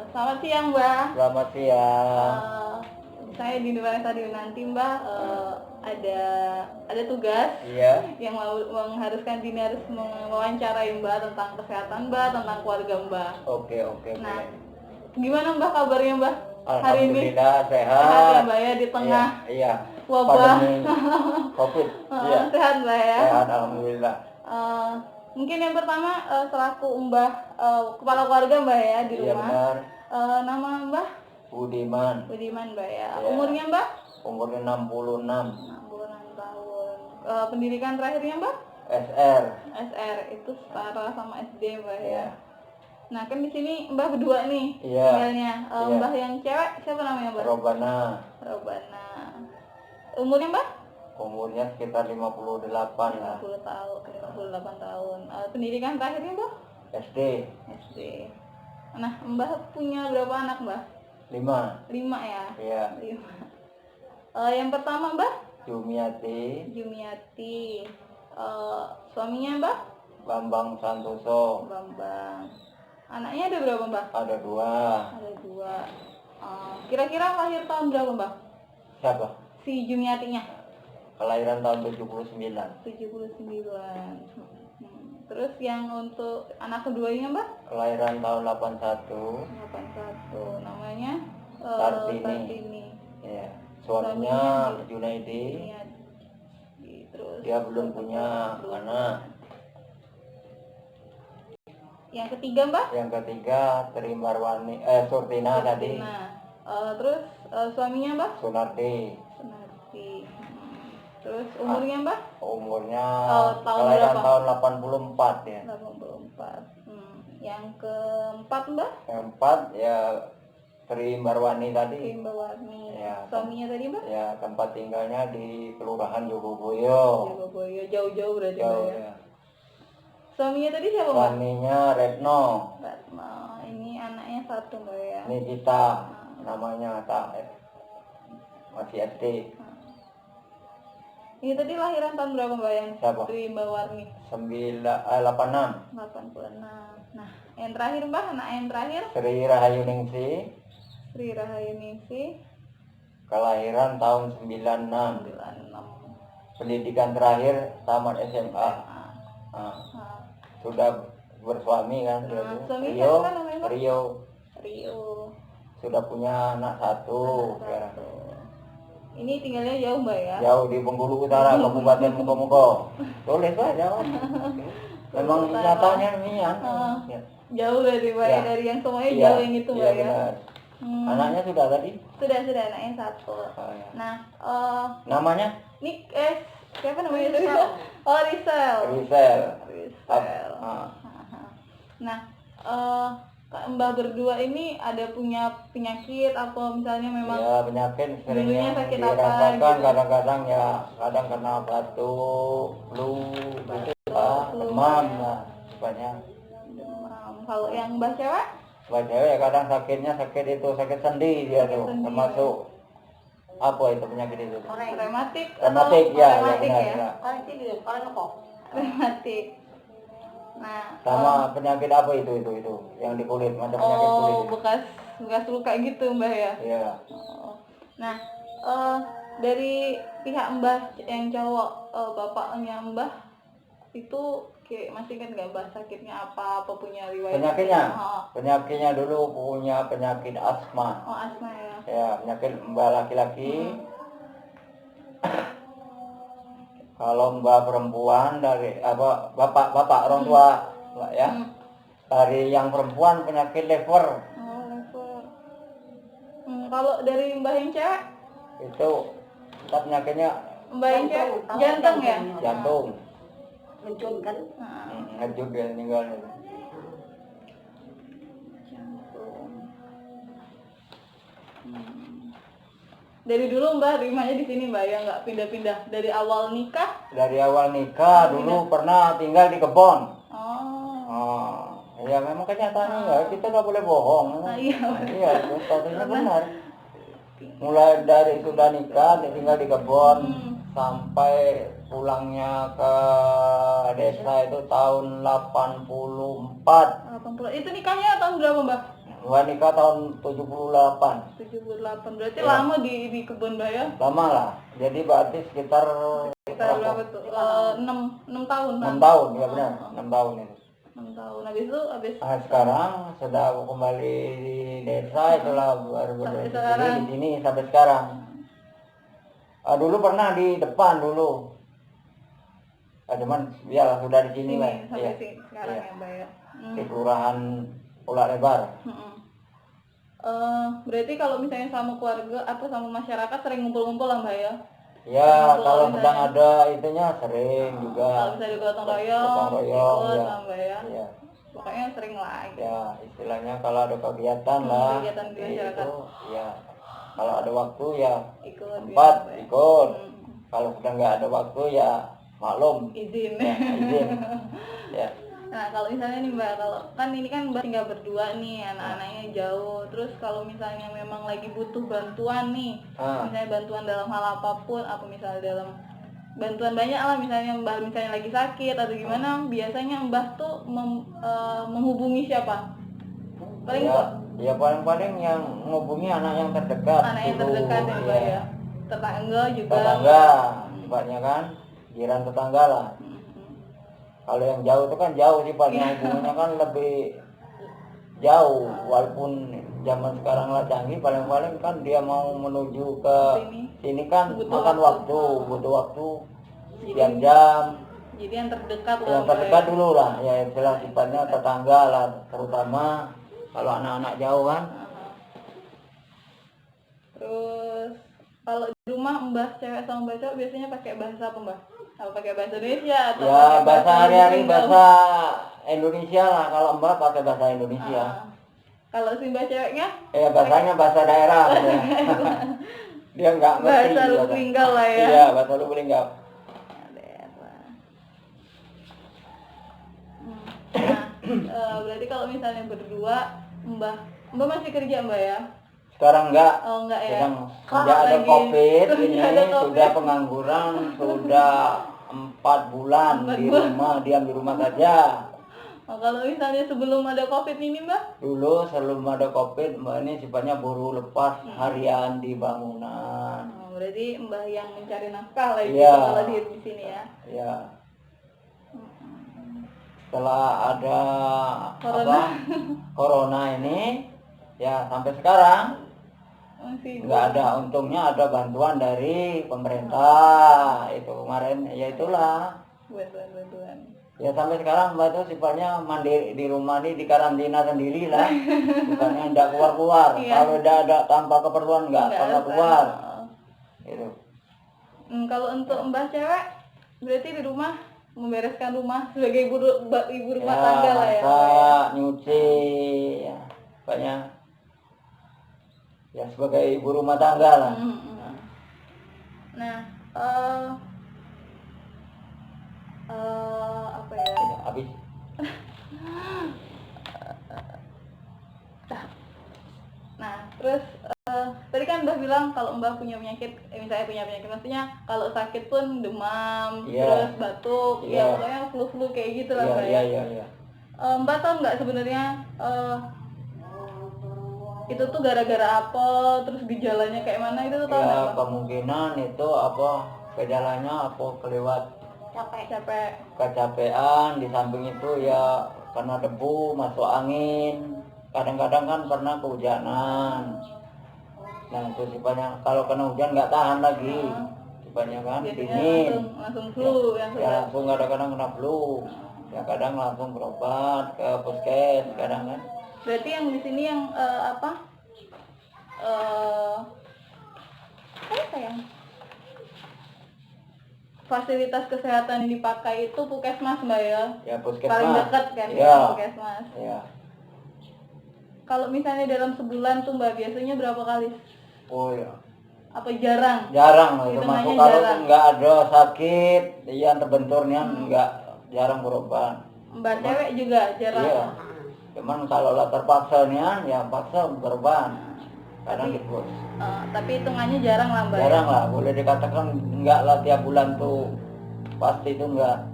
Selamat siang, Mbak. Selamat siang. Saya di Nusa Stadion nanti, Mbak. Ada tugas Iya. yang mengharuskan Dini harus mewawancarai Mbak tentang kesehatan Mbak, tentang keluarga Mbak. Oke, Nah, boleh. gimana Mbak kabarnya, Mbak? Hari ini Alhamdulillah sehat. sehat ya, Mbak ya, di tengah Iya. wabah Pandemi Covid. Iya. sehat, Mbak ya. Sehat, alhamdulillah. Mungkin yang pertama selaku Mbak kepala keluarga Mbak ya di Iya, rumah. benar. Nama Mbak Budiman. Mbak ya. Iya. Umurnya Mbak? Umurnya 66. 66 tahun. Pendidikan terakhirnya Mbak? SR. SR itu setara sama SD Mbak ya. Iya. Nah kan di sini Mbak berdua nih Iya. tinggalnya. Iya. Mbak yang cewek siapa namanya Mbak? Robana. Umurnya Mbak? Umurnya sekitar 58 lah. 58 tahun. Pendidikan terakhirnya Mbak? SD. Nah Mbak punya berapa anak Mbak? 5. 5 ya? Iya. 5. Yang pertama Mbak? Jumiati. Suaminya Mbak? Bambang Santoso. Bambang. Anaknya ada berapa Mbak? Ada 2. Ada 2. Kira-kira lahir tahun berapa Mbak? Siapa? Si Jumiatinya? Kelahiran tahun 79. 79. Terus yang untuk anak keduanya Mbak? Kelahiran tahun 81. 81. Namanya Kartini. Ya. Suaminya Junaidi. Terus Dia belum punya anak. Yang ketiga Mbak? Yang ketiga Surtina tadi. Terus suaminya Mbak? Sunarti. Terus umurnya Mbak? Umurnya tahun kelahiran berapa? tahun 84 ya. 84. Yang keempat Mbak? Keempat ya Sri Barwani tadi. Mbak Warni. Ya. Suaminya tadi Mbak? Ya, tempat tinggalnya di Kelurahan Jogoboyo. Jauh-jauh berarti Jauh Mbak ya. ya. Suaminya tadi siapa Mbak? Suaminya Retno. Ini anaknya satu Mbak ya. Ini kita namanya masih SD. Ini tadi lahiran tahun berapa Mbak yang Siapa? di Mbak Warni? 86. 86. Nah, yang terakhir Mbak, anak yang terakhir Sri Rahayu Ningsi. Sri Rahayu Ningsi. Kelahiran tahun 96. Pendidikan terakhir tamat SMA. Sudah bersuami kan dia tuh. Suami siapa namanya Mbak? Rio. Sudah punya anak 1 sekarang. Ini tinggalnya jauh Mbak ya? Jauh di Bengkulu Utara, Kabupaten Mukomuko. Boleh saja. Memang nyatanya ini ya. Jauh dari Mbak Ya. dari yang semuanya Iya, jauh yang itu Mbak iya, ya? benar. Anaknya sudah tadi? Sudah anaknya 1. Oh, ya. Nah, Namanya? siapa namanya itu? Oh, Rizal. Nah, Mbak berdua ini ada punya penyakit atau misalnya memang Ya, penyakit dulunya seringnya sakit apa dirasakan gitu? kadang-kadang ya, kadang kena batuk, flu, gitu lah, demam lah, banyak. demam. Kalau yang Mbak cewek? Mbak cewek ya kadang sakitnya sakit sendi dia tuh, sendi. termasuk apa itu penyakit itu? Rematik Rematik ya, rematik benar, ya? benar. Rematik. Nah, Sama penyakit apa itu yang di kulit, macam penyakit kulit. bekas luka gitu Mbak ya? Iya. Nah, dari pihak Mbah yang cowok, bapaknya Mbah itu masih kan nggak Mbah sakitnya apa punya riwayat? Penyakitnya dulu punya penyakit asma. Oh, asma ya? Ya, penyakit mbak laki-laki. Kalau mbak perempuan dari bapak orang tua mbak ya. Dari yang perempuan penyakit liver. Oh, liver. Kalau dari Mbah yang cewek? Itu penyakitnya Mbah yang cewek jantung ya? jantung. Mencun kan? Ngejut dia meninggal. Jantung. Dari dulu Mbah rumahnya di sini Mbak ya, nggak pindah-pindah dari awal nikah? Dari awal nikah dulu pernah tinggal di kebon. Ya memang kenyataannya ya, kita nggak boleh bohong. Iya. Iya, statusnya benar. Mulai dari sudah nikah, tinggal di kebon sampai pulangnya ke desa itu tahun 84. 80. Itu nikahnya tahun berapa Mbak? Mbak nikah tahun 78. 78. Berarti Iya. lama di kebun Mbak ya? Lama lah. Jadi berarti sekitar Sekitar berapa tuh? 6 tahun. 6 tahun, ya benar. 6 tahun itu. 6 tahun. Habis itu Nah, sekarang sudah aku kembali di desa, itulah baru Sampai berdiri sekarang. di sini sampai sekarang. Dulu pernah di depan dulu. Cuman ya sudah di sini lah. sampai Iya. sini sekarang Iya. ya Mbak ya. Di kelurahan Pulau Lebar. Berarti kalau misalnya sama keluarga atau sama masyarakat sering ngumpul-ngumpul lah Mbak ya? Ya, Ngumpul kalau misalnya. sedang ada itunya sering juga. Kalau bisa digotong royong, Gotong royong, ikut ya. lah Mbak ya. Iya. Pokoknya sering lah. Gitu. Ya, istilahnya kalau ada kegiatan lah. kegiatan di masyarakat. Itu, ya. Kalau ada waktu ya Ikut. tempat Mbak ya. ikut. Hmm. Kalau sudah nggak ada waktu ya maklum. Izin. Ya, izin. Ya. Nah kalau misalnya nih Mbak, kalau kan ini kan Mbak tinggal berdua nih, anak-anaknya jauh. Terus kalau misalnya memang lagi butuh bantuan nih, misalnya bantuan dalam hal apapun, apa misalnya dalam bantuan banyak lah, misalnya Mbak misalnya lagi sakit atau gimana, biasanya Mbak tuh menghubungi siapa? Paling Ya paling yang menghubungi anak yang terdekat. anak yang dulu. terdekat ya Mbak Iya. ya. Tetangga juga. Tetangga, sifatnya kan jiran tetangga lah. Kalau yang jauh itu kan jauh sifatnya, hubungannya kan lebih jauh. Walaupun zaman sekarang lah canggih, paling-paling kan dia mau menuju ke sini kan Butuh makan waktu, butuh waktu Jadi- jam. Jadi yang terdekat lah Yang Mbak terdekat ya. dulu lah, ya istilah sifatnya tetangga lah, terutama kalau anak-anak jauh kan. Terus kalau di rumah Mbah cewek sama Mbah cowok biasanya pakai bahasa apa Mbah? Apa pakai bahasa Indonesia atau Ya pakai bahasa hari-hari Sunda? bahasa Indonesia lah, kalau Mbak pakai bahasa Indonesia. Kalau si Mbah ceweknya Ya bahasanya bahasa daerah. Ya. Dia nggak ngerti. bahasa Lubuk Linggau lah ya. Iya, bahasa Lubuk Linggau. Nah, berarti kalau misalnya berdua Mbah masih kerja Mbah ya? Sekarang enggak. Oh enggak ya? Sedang sejak ada lagi. COVID ini Sejak ada COVID. sudah pengangguran sudah 4 bulan di rumah, diam di rumah saja. Oh, kalau misalnya sebelum ada COVID ini Mbah? Dulu sebelum ada COVID Mbak ini sifatnya buruh lepas harian di bangunan. Oh, berarti Mbah yang mencari nafkah lah Iya. gitu kalau di sini ya. Ya. Setelah ada corona ini ya sampai sekarang Masih nggak ada, untungnya ada bantuan dari pemerintah itu kemarin, ya itulah bantuan. ya sampai sekarang Mbak itu sifatnya mandiri di rumah ini, di karantina sendiri lah, sifatnya nggak keluar Iya. kalau udah ada tanpa keperluan nggak pernah keluar itu. Kalau untuk Mbah cewek berarti di rumah membereskan rumah sebagai ibu rumah tangga lah ya. Masak, nyuci ya banyak ya sebagai ibu rumah tangga lah. Nah, apa ya? Habis Nah, terus tadi kan Mbah bilang kalau Mbah punya penyakit, misalnya punya penyakit, maksudnya kalau sakit pun demam, Iya. terus batuk, Iya. ya pokoknya flu-flu kayak gitu lah Mbah iya ya. iya. Mbak tahu nggak sebenarnya itu tuh gara-gara apa, terus gejalanya kayak mana itu tuh tahu nggak Ya Mbak? kemungkinan itu apa gejalanya apa kelewat Capek. kecapean, di samping itu ya karena debu masuk angin, kadang-kadang kan pernah kehujanan. Nah itu sifatnya kalau kena hujan nggak tahan lagi, sifatnya kan Jadinya dingin. langsung flu yang Ya sudah. langsung kadang-kadang kena flu, ya kadang langsung berobat ke puskes kadang kan. Berarti yang di sini yang apa sayang? Fasilitas kesehatan yang dipakai itu puskesmas Mbak ya? Ya puskesmas. Paling dekat kan Ya. puskesmas. Ya. Kalau misalnya dalam sebulan tuh Mbak biasanya berapa kali? Oh ya. Apa jarang? Jarang lah, Itu termasuk namanya kalau jarang. nggak ada sakit yang terbenturnya nggak jarang berobat. Mbak cewek juga jarang. Iya. Cuman kalau lah terpaksanya ya paksa berobat. Kadang di pos. Tapi hitungannya jarang lah Mbak. Jarang lah, boleh dikatakan enggak lah tiap bulan tuh pasti itu enggak.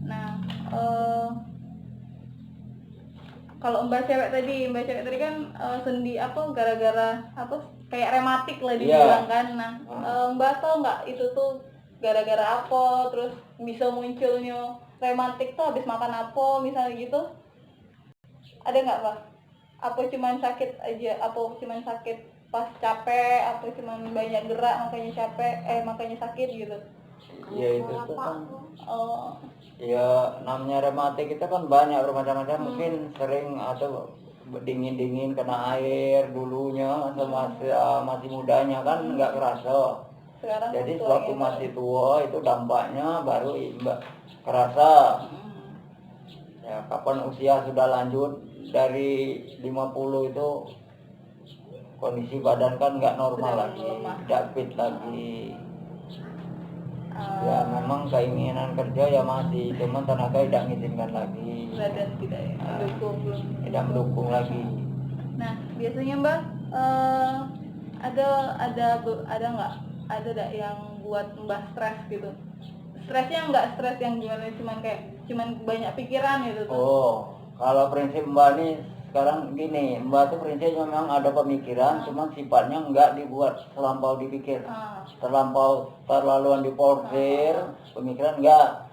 Nah, kalau mbak cewek tadi kan sendi apa gara-gara apa kayak rematik lah dibilang kan. Nah mbak tau nggak itu tuh gara-gara apa, terus bisa munculnya rematik tuh habis makan apa misalnya gitu, ada nggak mbak? Apa cuman sakit aja, apa cuman sakit pas capek, apa cuman banyak gerak makanya capek makanya sakit gitu? Ya itu tuh kan ya namanya rematik itu kan banyak bermacam-macam. Mungkin sering atau dingin kena air dulunya masih mudanya kan nggak kerasa. Sekarang jadi waktu masih tua itu dampaknya baru kerasa. Ya kapan usia sudah lanjut dari 50 itu kondisi badan kan nggak normal lagi, tidak fit lagi. Ya memang keinginan kerja ya masih, cuman tenaga tidak mengizinkan lagi. Badan tidak mendukung, tidak mendukung lagi. Nah biasanya mbak ada nggak yang buat mbak stres gitu? Stresnya nggak stres yang gimana, cuman banyak pikiran gitu tuh. Oh kalau prinsip mbak nih sekarang gini, mbak tuh prinsipnya memang ada pemikiran, cuman sifatnya nggak dibuat terlampau dipikir, terlaluan diporsir. Pemikiran enggak,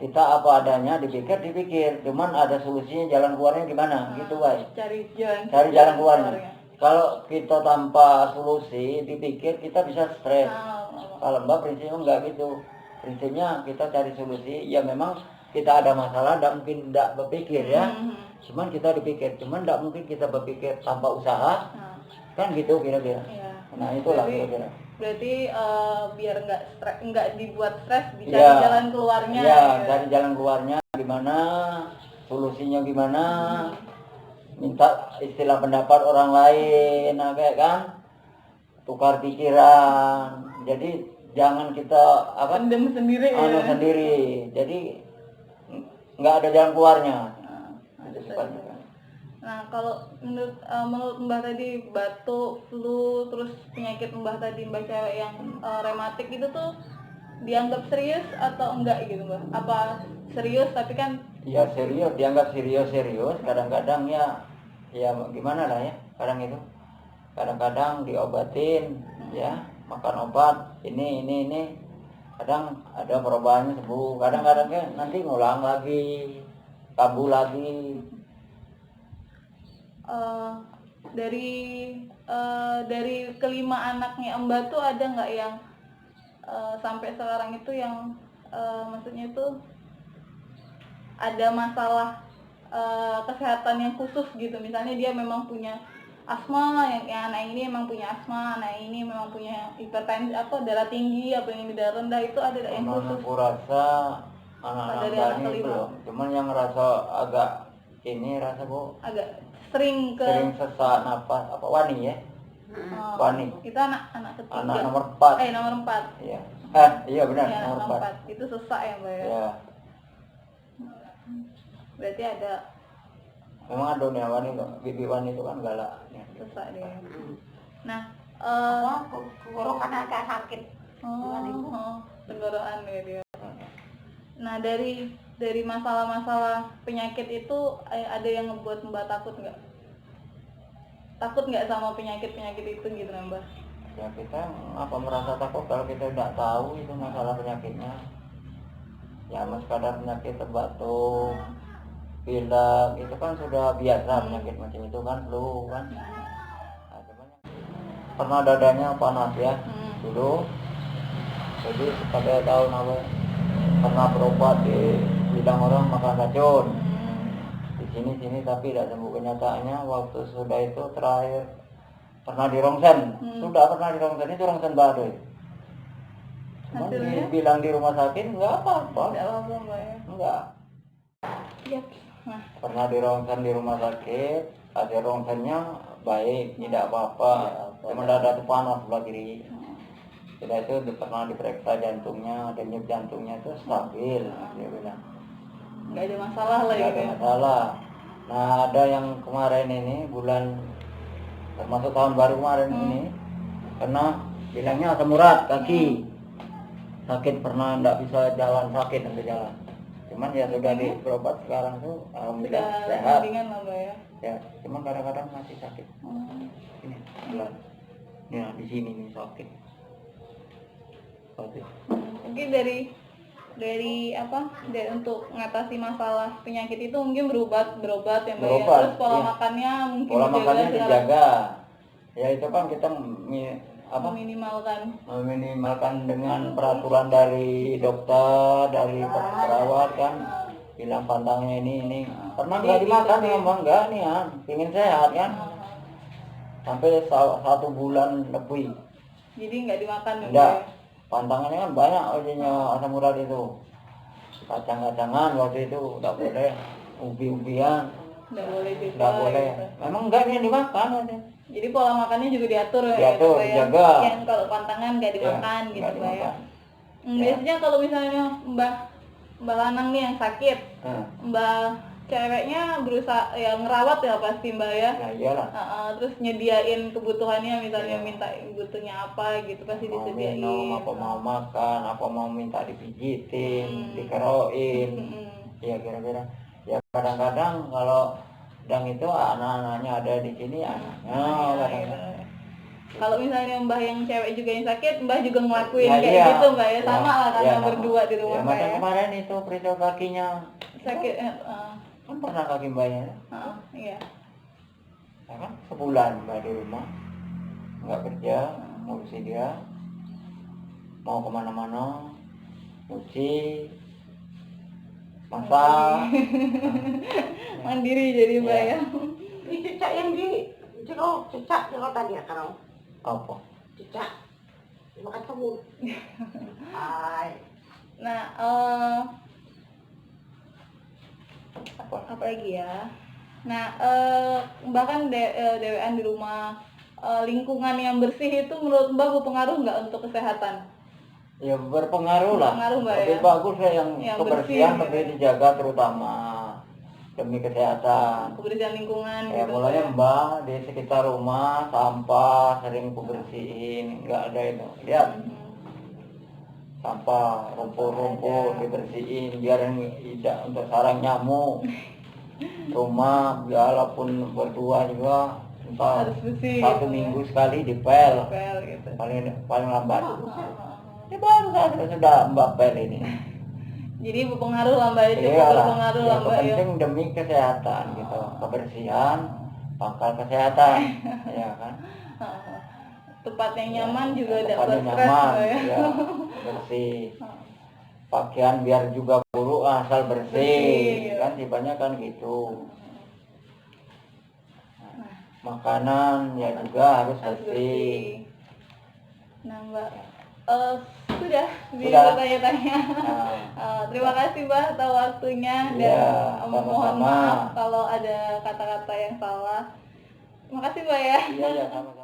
kita apa adanya dipikir, cuman ada solusinya, jalan keluarnya gimana gitu baik. Cari jalan keluarnya. Kalau kita tanpa solusi dipikir kita bisa stres. Kalau mbak prinsipnya enggak gitu, prinsipnya kita cari solusi. Ya memang kita ada masalah, tidak mungkin tidak berpikir ya. Cuman kita dipikir, cuman tidak mungkin kita berpikir tanpa usaha. Kan gitu kira-kira. Ya. Nah itulah kira-kira. Berarti biar nggak dibuat stres, dicari jalan keluarnya. Ya, cari jalan keluarnya gimana, solusinya gimana. Minta istilah pendapat orang lain, kayak kan, tukar pikiran. Jadi jangan kita pendem sendiri. Sendiri. Jadi nggak ada jalan keluarnya. Nah kalau menurut mbak tadi batuk, flu, terus penyakit mbak tadi, mbak cewek yang rematik itu tuh dianggap serius atau enggak gitu mbak? Apa serius tapi kan? Ya serius, dianggap serius. Kadang-kadang ya gimana lah ya. Kadang-kadang diobatin, ya makan obat ini. Kadang ada perubahannya sembuh, kadang-kadang kan nanti ngulang lagi, kambuh lagi. Dari kelima anaknya mbak tuh ada nggak yang sampai sekarang itu yang maksudnya itu ada masalah kesehatan yang khusus gitu, misalnya dia memang punya asma, yang anak ini memang punya asma, anak ini memang punya hipertensi darah tinggi, apa yang darah rendah, itu ada yang khusus? Aku rasa anak-anak ini belum, cuman yang rasa agak agak sering sesak napas, wani ya. Wani. Itu anak ketiga. Anak nomor 4. Nomor 4. Iya. Iya benar, nomor 4. Itu sesak ya, Mbak ya? Iya. Berarti ada. Memang ada nih wani kok. Bibi wani itu kan galak. Sesak dia. Nah, tenggorokan agak sakit. Tenggorokan ya dia. Nah, dari masalah-masalah penyakit itu ada yang ngebuat Mbak takut nggak? Takut nggak sama penyakit-penyakit itu gitu Mbak? Ya kita apa merasa takut kalau kita tidak tahu itu masalah penyakitnya. Ya sekadar penyakit batuk, pilek itu kan sudah biasa. Penyakit macam itu kan flu kan. Pernah dadanya panas ya dulu. Jadi pada tahun apa pernah berobat di bidang orang makan racun di sini tapi tidak sembuh. Kenyataannya waktu sudah itu terakhir pernah di rongsen, itu rongsen baru. Cuma dibilang di rumah sakit nggak apa-apa. Enggak. Ya. Nah. Pernah di rongsen di rumah sakit, hasil rongsennya baik, tidak apa-apa. Cuma dada itu panas sebelah kiri. Sudah itu pernah diperiksa jantungnya, denyut jantungnya itu stabil, dia bilang. Nggak ada masalah lah ya? Nggak ada masalah. Nah ada yang kemarin ini bulan termasuk tahun baru kemarin ini kena bilangnya asam urat kaki, sakit pernah nggak bisa jalan, sakit sampai jalan. Cuman ya sudah berobat sekarang tuh alhamdulillah Sudah sehat. mendingan lah Mbak ya. Ya, cuman kadang-kadang masih sakit. Ini, sebelah. Ya, di sini nih sakit. Oke. Mungkin dari apa? Dari untuk mengatasi masalah penyakit itu mungkin berobat ya Mbak ya. Berobat, Terus pola iya. makannya mungkin Pola makannya sekarang. dijaga. Ya itu kan kita meminimalkan dengan peraturan dari dokter, dari perawat kan, bilang pantangnya ini pernah nggak dimakan memang enggak nih ya, ingin sehat kan, sampai 1 bulan lebih. Jadi nggak dimakan ya Mbak Enggak, ya? pantangannya kan banyak ojeknya asam urat itu, kacang-kacangan waktu itu nggak boleh, ubi-ubian Nggak boleh juga. nggak boleh, Gitu. memang enggak nih dimakan aja. Jadi pola makannya juga diatur ya Diatur, Mbak ya? dijaga. Yang kalau pantangan nggak dimakan Ya, gitu nggak Mbak ya. dimakan. Biasanya kalau misalnya Mbak Lanang nih yang sakit, Mbak ceweknya berusaha ya ngerawat ya pasti Mbak ya. Ya iyalah. Terus nyediain kebutuhannya, misalnya minta butuhnya apa gitu pasti Mau disediain. minum, apa mau makan, apa mau minta dipijitin, dikeroin, ya kira-kira. Ya kadang-kadang kalau sedang itu anak-anaknya ada di sini, anaknya kadang-kadang. Kalau misalnya Mbah yang cewek juga yang sakit, Mbah juga ngelakuin Ya, kayak iya. gitu Mbak ya, sama lah karena sama. berdua di rumah ya, macam saya. kemarin itu periksa kakinya Sakit, kan pernah kaki mbaknya iya. ya kan sebulan mbak di rumah nggak kerja, ngurusi dia, mau kemana-mana nyuci, masak. Mandiri jadi Mbak ya. Ini cicak yang di jeruk, cicak tadi ya kalau Apa? cicak makan semut. Hai. Nah, Apa? apa lagi ya? Nah, bahkan dewean di rumah, lingkungan yang bersih itu menurut Mbak berpengaruh nggak untuk kesehatan? Ya berpengaruh lah. Berpengaruh, Mbak, Lebih ya? bagus ya yang Yang kebersihan bersih, lebih gitu. dijaga terutama demi kesehatan. Kebersihan lingkungan Ya gitu. mulanya mbak di sekitar rumah sampah sering ku bersihin, nggak ada itu. Lihat sampah rumput-rumput dibersihin biar tidak untuk sarang nyamuk. Rumah walaupun berdua juga entah Harus bersih 1 gitu, minggu sekali dipel Pel gitu. paling lambat. Ya baru saja sudah mbak pel ini. Jadi berpengaruh lah Mbak, cukup Iyalah, berpengaruh ya, lah Mbak ya. penting demi kesehatan gitu, kebersihan pangkal kesehatan, ya kan. Tempat yang nyaman juga tidak Tempatnya berstres nyaman, Mbak ya. ya, bersih. Pakaian biar juga buruk asal bersih, Bersih, kan tipenya kan gitu. Makanan ya juga harus bersih. Nah Mbak, sudah Sudah. tanya-tanya. Terima kasih Mbak atas waktunya dan Iya, mohon sama-sama. maaf kalau ada kata-kata yang salah. Terima kasih Mbak ya. Iya ya sama-sama.